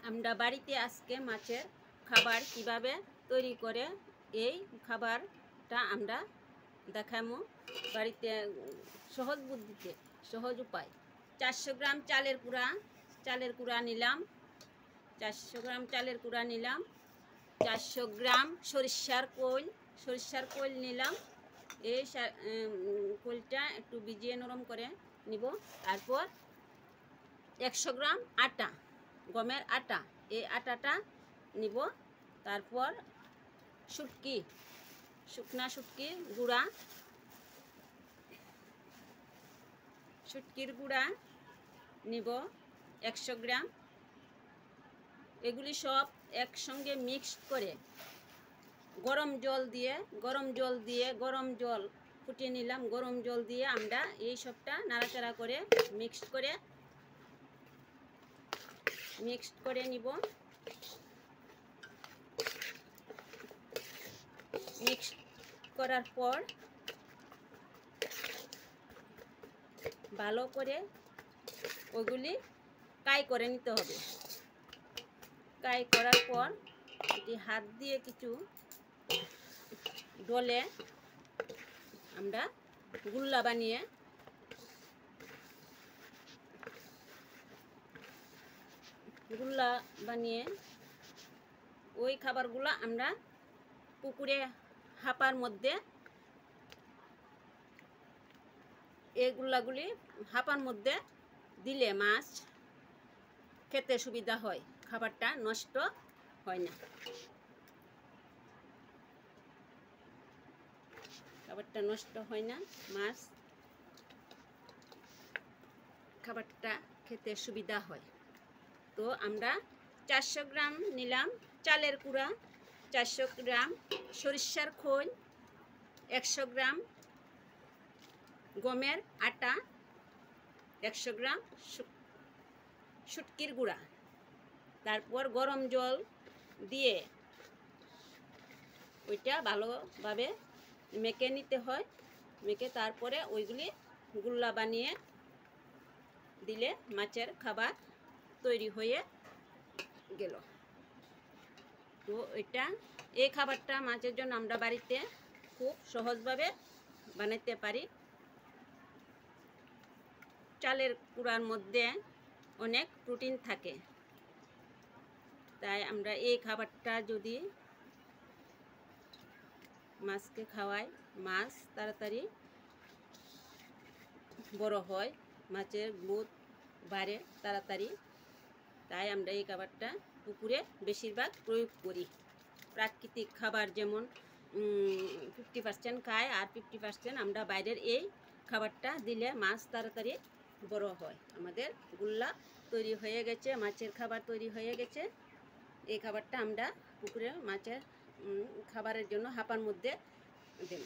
আমরা বাড়িতে আজকে মাছের খাবার কিভাবে তৈরি করে এই খাবারটা আমরা দেখাবো বাড়িতে সহজ বুদ্ধিতে, সহজ উপায়। 400 গ্রাম চালের কুড়া নিলাম, 400 গ্রাম চালের কুড়া নিলাম। 400 গ্রাম সরিষার কোল নিলাম। এই কোলটা একটু ভিজিয়ে নরম করে নিব। তারপর 100 গ্রাম আটা, গমের আটা, এই আটাটা নিব। তারপর শুকনা শুটকির গুঁড়া নিব 100 গ্রাম। এগুলি সব একসঙ্গে মিক্সড করে গরম জল ফুটিয়ে নিলাম। গরম জল দিয়ে আমরা এই সবটা নাড়াচাড়া করে মিক্সড করে নিব। মিক্স করার পর ভালো করে ওগুলি কাই করে নিতে হবে। কাই করার পর এটি হাত দিয়ে কিছু ডলে আমরা গুল্লা বানিয়ে ওই খাবারগুলো আমরা পুকুরে হাঁপার মধ্যে এগুলাগুলি হাঁপার মধ্যে দিলে মাছ খেতে সুবিধা হয়, খাবারটা নষ্ট হয় না। মাছ খাবারটা খেতে সুবিধা হয়। তো আমরা 400 গ্রাম নিলাম চালের কুড়া, 400 গ্রাম সরিষার খোল, 100 গ্রাম গমের আটা, 100 গ্রাম শুটকির গুঁড়া। তারপর গরম জল দিয়ে ওইটা ভালোভাবে মেখে নিতে হয়। মেখে তারপরে ওইগুলি গুল্লা বানিয়ে দিলে মাছের খাবার তৈরি হয়ে গেল। তো এই খাবারটা মাছের জন্য আমরা বাড়িতে খুব সহজভাবে বানাইতে পারি। চালের কুড়ার মধ্যে অনেক প্রোটিন থাকে, তাই আমরা এই খাবারটা যদি মাছকে খাওয়াই, মাছ তাড়াতাড়ি বড় হয়, মাছের গ্রোথ বাড়ে তাড়াতাড়ি। তাই আমরা এই খাবারটা পুকুরে বেশিরভাগ প্রয়োগ করি। প্রাকৃতিক খাবার যেমন 50% খায় আর 50% আমরা বাইরের এই খাবারটা দিলে মাছ তাড়াতাড়ি বড় হয়। আমাদের গুল্লা তৈরি হয়ে গেছে, মাছের খাবার তৈরি হয়ে গেছে। এই খাবারটা আমরা পুকুরে মাছের খাবারের জন্য হাঁপার মধ্যে দিই।